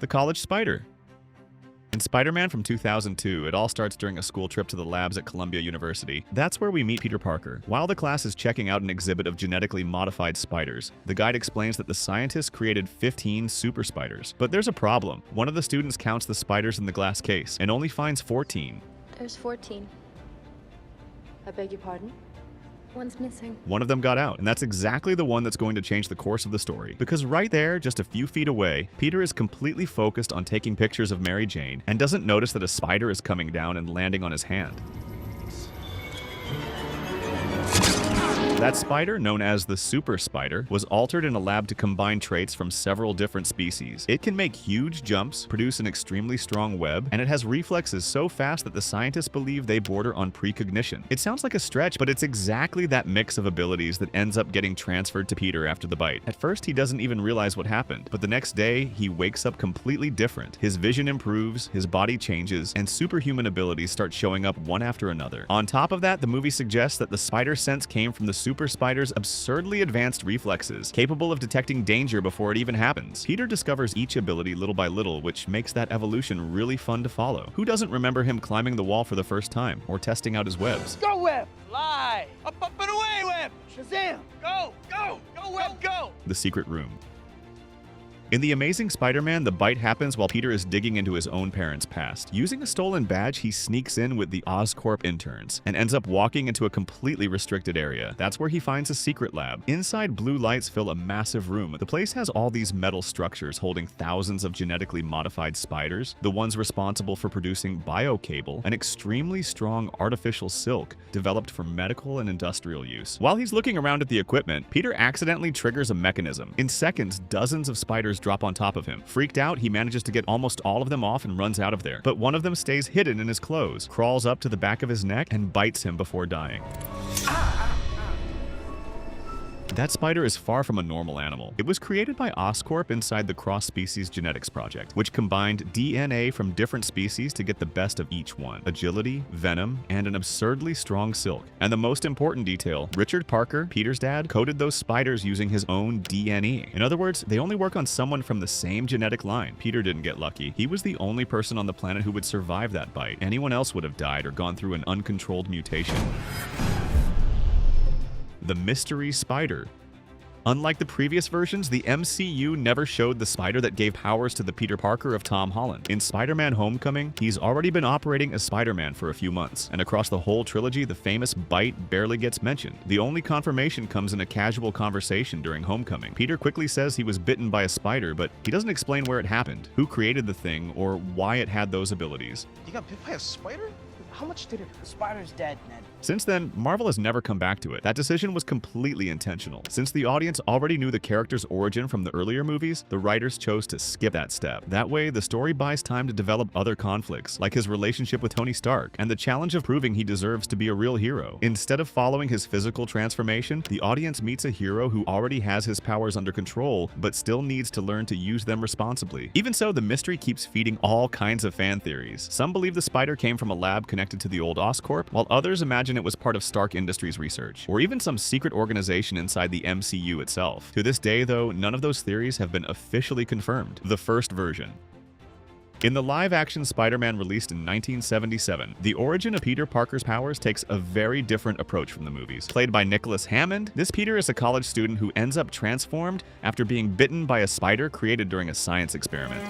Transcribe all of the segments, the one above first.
The college spider. In Spider-Man from 2002, it all starts during a school trip to the labs at Columbia University. That's where we meet Peter Parker. While the class is checking out an exhibit of genetically modified spiders, the guide explains that the scientists created 15 super spiders. But there's a problem. One of the students counts the spiders in the glass case and only finds 14. There's 14. I beg your pardon? One's missing. One of them got out, and that's exactly the one that's going to change the course of the story. Because right there, just a few feet away, Peter is completely focused on taking pictures of Mary Jane and doesn't notice that a spider is coming down and landing on his hand. That spider, known as the super spider, was altered in a lab to combine traits from several different species. It can make huge jumps, produce an extremely strong web, and it has reflexes so fast that the scientists believe they border on precognition. It sounds like a stretch, but it's exactly that mix of abilities that ends up getting transferred to Peter after the bite. At first, he doesn't even realize what happened, but the next day, he wakes up completely different. His vision improves, his body changes, and superhuman abilities start showing up one after another. On top of that, the movie suggests that the spider sense came from the super spider's absurdly advanced reflexes, capable of detecting danger before it even happens. Peter discovers each ability little by little, which makes that evolution really fun to follow. Who doesn't remember him climbing the wall for the first time, or testing out his webs? Go, web! Fly! Up, and away, web! Shazam! Go, go, go, web, go! The secret room. In The Amazing Spider-Man, the bite happens while Peter is digging into his own parents' past. Using a stolen badge, he sneaks in with the Oscorp interns and ends up walking into a completely restricted area. That's where he finds a secret lab. Inside, blue lights fill a massive room. The place has all these metal structures holding thousands of genetically modified spiders, the ones responsible for producing biocable, an extremely strong artificial silk developed for medical and industrial use. While he's looking around at the equipment, Peter accidentally triggers a mechanism. In seconds, dozens of spiders drop on top of him. Freaked out, he manages to get almost all of them off and runs out of there. But one of them stays hidden in his clothes, crawls up to the back of his neck, and bites him before dying. That spider is far from a normal animal. It was created by Oscorp inside the Cross-Species Genetics Project, which combined DNA from different species to get the best of each one: agility, venom, and an absurdly strong silk. And the most important detail, Richard Parker, Peter's dad, coded those spiders using his own DNA. In other words, they only work on someone from the same genetic line. Peter didn't get lucky. He was the only person on the planet who would survive that bite. Anyone else would have died or gone through an uncontrolled mutation. The mystery spider. Unlike the previous versions, the MCU never showed the spider that gave powers to the Peter Parker of Tom Holland. In Spider-Man Homecoming, he's already been operating as Spider-Man for a few months, and across the whole trilogy, the famous bite barely gets mentioned. The only confirmation comes in a casual conversation during Homecoming. Peter quickly says he was bitten by a spider, but he doesn't explain where it happened, who created the thing, or why it had those abilities. You got bit by a spider? How much did it hurt? The spider's dead, Ned. Since then, Marvel has never come back to it. That decision was completely intentional. Since the audience already knew the character's origin from the earlier movies, the writers chose to skip that step. That way, the story buys time to develop other conflicts, like his relationship with Tony Stark, and the challenge of proving he deserves to be a real hero. Instead of following his physical transformation, the audience meets a hero who already has his powers under control, but still needs to learn to use them responsibly. Even so, the mystery keeps feeding all kinds of fan theories. Some believe the spider came from a lab connected to the old Oscorp, while others imagine it was part of Stark Industries research, or even some secret organization inside the MCU itself. To this day, though, none of those theories have been officially confirmed. The first version. In the live-action Spider-Man released in 1977, the origin of Peter Parker's powers takes a very different approach from the movies. Played by Nicholas Hammond, this Peter is a college student who ends up transformed after being bitten by a spider created during a science experiment.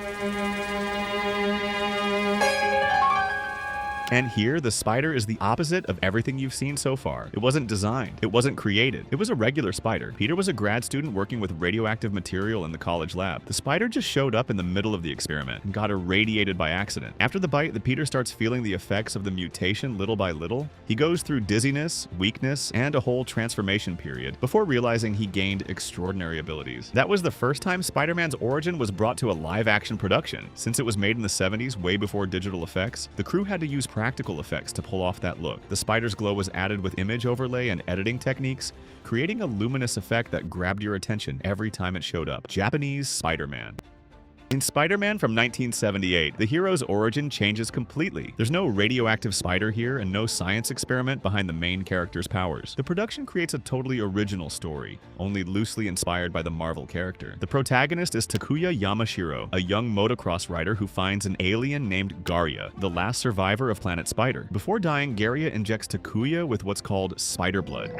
And here, the spider is the opposite of everything you've seen so far. It wasn't designed. It wasn't created. It was a regular spider. Peter was a grad student working with radioactive material in the college lab. The spider just showed up in the middle of the experiment and got irradiated by accident. After the bite, the Peter starts feeling the effects of the mutation little by little. He goes through dizziness, weakness, and a whole transformation period before realizing he gained extraordinary abilities. That was the first time Spider-Man's origin was brought to a live-action production. Since it was made in the 70s, way before digital effects, the crew had to use practical effects to pull off that look. The spider's glow was added with image overlay and editing techniques, creating a luminous effect that grabbed your attention every time it showed up. Japanese Spider-Man. In Spider-Man from 1978, the hero's origin changes completely. There's no radioactive spider here and no science experiment behind the main character's powers. The production creates a totally original story, only loosely inspired by the Marvel character. The protagonist is Takuya Yamashiro, a young motocross rider who finds an alien named Garia, the last survivor of Planet Spider. Before dying, Garia injects Takuya with what's called spider blood,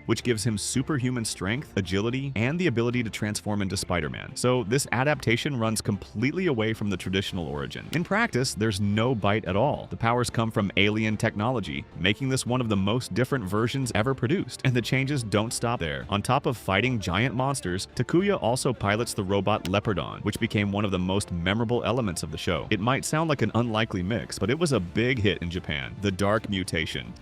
which gives him superhuman strength, agility, and the ability to transform into Spider-Man. So this adaptation runs completely away from the traditional origin. In practice, there's no bite at all. The powers come from alien technology, making this one of the most different versions ever produced. And the changes don't stop there. On top of fighting giant monsters, Takuya also pilots the robot Leopardon, which became one of the most memorable elements of the show. It might sound like an unlikely mix, but it was a big hit in Japan. The Dark Mutation.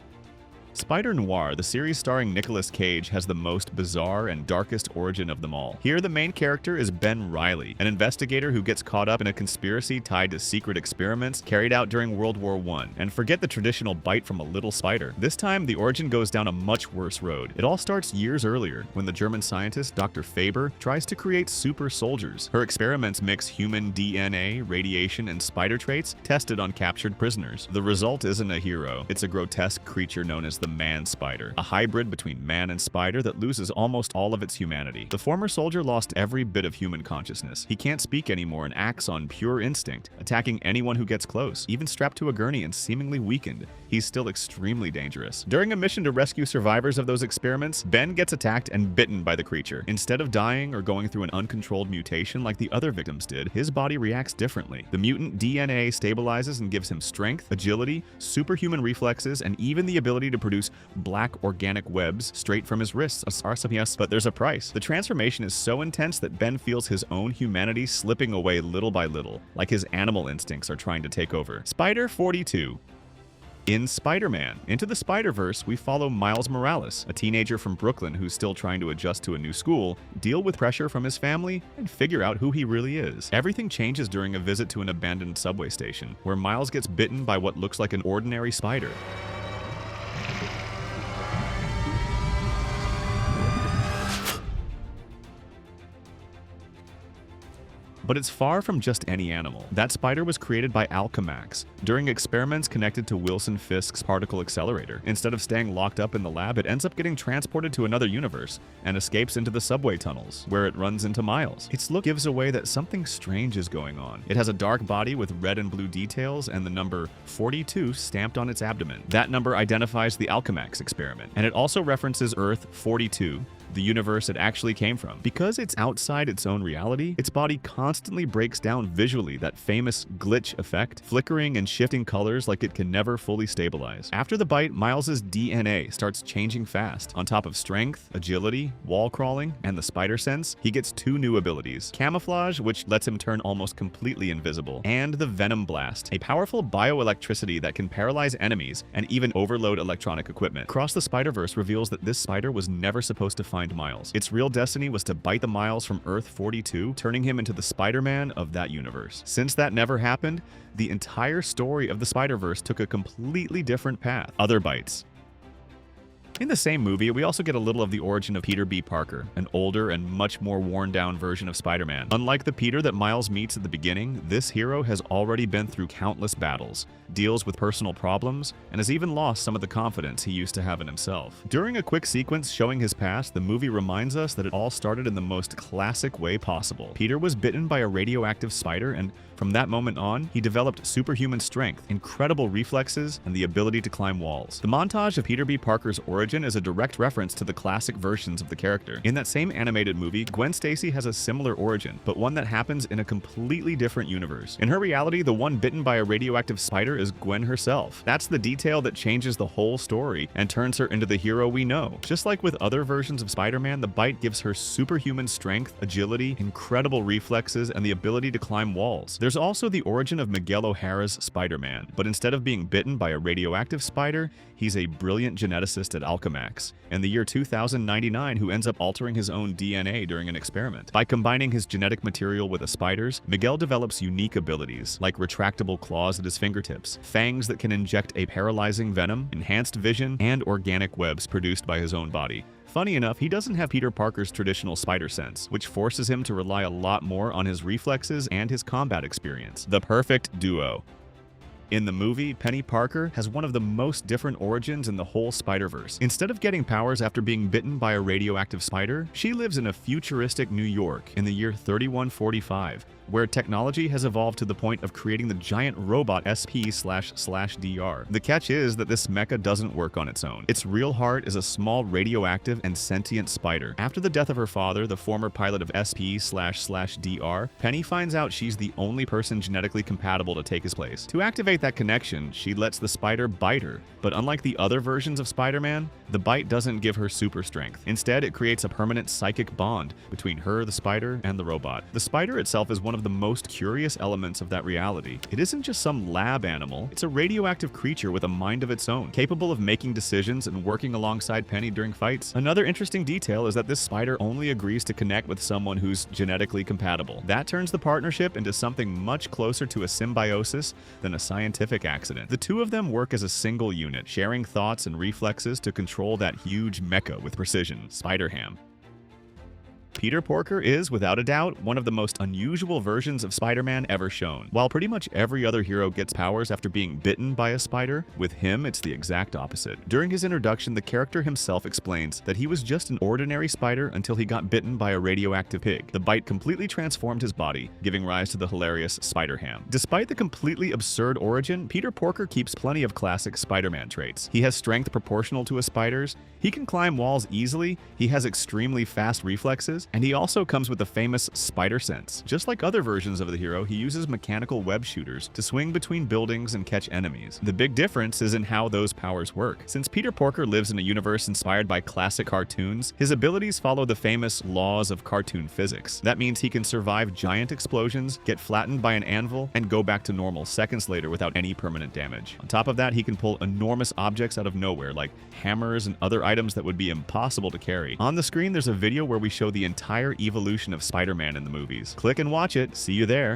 Spider Noir, the series starring Nicolas Cage, has the most bizarre and darkest origin of them all. Here, the main character is Ben Reilly, an investigator who gets caught up in a conspiracy tied to secret experiments carried out during World War I. And forget the traditional bite from a little spider. This time, the origin goes down a much worse road. It all starts years earlier, when the German scientist Dr. Faber tries to create super soldiers. Her experiments mix human DNA, radiation, and spider traits tested on captured prisoners. The result isn't a hero. It's a grotesque creature known as the man spider, a hybrid between man and spider that loses almost all of its humanity. The former soldier lost every bit of human consciousness. He can't speak anymore and acts on pure instinct, attacking anyone who gets close. Even strapped to a gurney and seemingly weakened, he's still extremely dangerous. During a mission to rescue survivors of those experiments, Ben gets attacked and bitten by the creature. Instead of dying or going through an uncontrolled mutation like the other victims did, his body reacts differently. The mutant DNA stabilizes and gives him strength, agility, superhuman reflexes, and even the ability to produce black organic webs straight from his wrists. But there's a price. The transformation is so intense that Ben feels his own humanity slipping away little by little, like his animal instincts are trying to take over. Spider 42. In Spider-Man Into the Spider-Verse, we follow Miles Morales, a teenager from Brooklyn who's still trying to adjust to a new school, deal with pressure from his family, and figure out who he really is. Everything changes during a visit to an abandoned subway station, where Miles gets bitten by what looks like an ordinary spider. But it's far from just any animal. That spider was created by Alchemax during experiments connected to Wilson Fisk's particle accelerator. Instead of staying locked up in the lab, it ends up getting transported to another universe and escapes into the subway tunnels, where it runs into Miles. Its look gives away that something strange is going on. It has a dark body with red and blue details and the number 42 stamped on its abdomen. That number identifies the Alchemax experiment, and it also references Earth 42, the universe it actually came from. Because it's outside its own reality, its body constantly breaks down visually, that famous glitch effect, flickering and shifting colors like it can never fully stabilize. After the bite, Miles's DNA starts changing fast. On top of strength, agility, wall crawling, and the spider sense, he gets two new abilities: camouflage, which lets him turn almost completely invisible, and the Venom Blast, a powerful bioelectricity that can paralyze enemies and even overload electronic equipment. Across the Spider-Verse reveals that this spider was never supposed to find Miles. Its real destiny was to bite the Miles from Earth 42, turning him into the Spider-Man of that universe. Since that never happened, the entire story of the Spider-Verse took a completely different path. Other bites. In the same movie, we also get a little of the origin of Peter B. Parker, an older and much more worn-down version of Spider-Man. Unlike the Peter that Miles meets at the beginning, this hero has already been through countless battles, deals with personal problems, and has even lost some of the confidence he used to have in himself. During a quick sequence showing his past, the movie reminds us that it all started in the most classic way possible. Peter was bitten by a radioactive spider, and from that moment on, he developed superhuman strength, incredible reflexes, and the ability to climb walls. The montage of Peter B. Parker's origin is a direct reference to the classic versions of the character. In that same animated movie, Gwen Stacy has a similar origin, but one that happens in a completely different universe. In her reality, the one bitten by a radioactive spider is Gwen herself. That's the detail that changes the whole story and turns her into the hero we know. Just like with other versions of Spider-Man, the bite gives her superhuman strength, agility, incredible reflexes, and the ability to climb walls. There's also the origin of Miguel O'Hara's Spider-Man, but instead of being bitten by a radioactive spider, he's a brilliant geneticist at Alchemax, in the year 2099 who ends up altering his own DNA during an experiment. By combining his genetic material with a spider's, Miguel develops unique abilities, like retractable claws at his fingertips, fangs that can inject a paralyzing venom, enhanced vision, and organic webs produced by his own body. Funny enough, he doesn't have Peter Parker's traditional spider sense, which forces him to rely a lot more on his reflexes and his combat experience. The perfect duo. In the movie, Penny Parker has one of the most different origins in the whole Spider-Verse. Instead of getting powers after being bitten by a radioactive spider, she lives in a futuristic New York in the year 3145, where technology has evolved to the point of creating the giant robot SP//DR. The catch is that this mecha doesn't work on its own. Its real heart is a small radioactive and sentient spider. After the death of her father, the former pilot of SP//DR, Penny finds out she's the only person genetically compatible to take his place. To activate that connection, she lets the spider bite her, but unlike the other versions of Spider-Man, the bite doesn't give her super strength. Instead, it creates a permanent psychic bond between her, the spider, and the robot. The spider itself is one of the most curious elements of that reality. It isn't just some lab animal, it's a radioactive creature with a mind of its own, capable of making decisions and working alongside Penny during fights. Another interesting detail is that this spider only agrees to connect with someone who's genetically compatible. That turns the partnership into something much closer to a symbiosis than a scientific accident. The two of them work as a single unit, sharing thoughts and reflexes to control that huge mecha with precision. Spider-Ham. Peter Parker is, without a doubt, one of the most unusual versions of Spider-Man ever shown. While pretty much every other hero gets powers after being bitten by a spider, with him it's the exact opposite. During his introduction, the character himself explains that he was just an ordinary spider until he got bitten by a radioactive pig. The bite completely transformed his body, giving rise to the hilarious Spider-Ham. Despite the completely absurd origin, Peter Parker keeps plenty of classic Spider-Man traits. He has strength proportional to a spider's, he can climb walls easily, he has extremely fast reflexes, and he also comes with the famous spider sense. Just like other versions of the hero, he uses mechanical web shooters to swing between buildings and catch enemies. The big difference is in how those powers work. Since Peter Parker lives in a universe inspired by classic cartoons, his abilities follow the famous laws of cartoon physics. That means he can survive giant explosions, get flattened by an anvil, and go back to normal seconds later without any permanent damage. On top of that, he can pull enormous objects out of nowhere, like hammers and other items that would be impossible to carry. On the screen, there's a video where we show the entire evolution of Spider-Man in the movies. Click and watch it. See you there.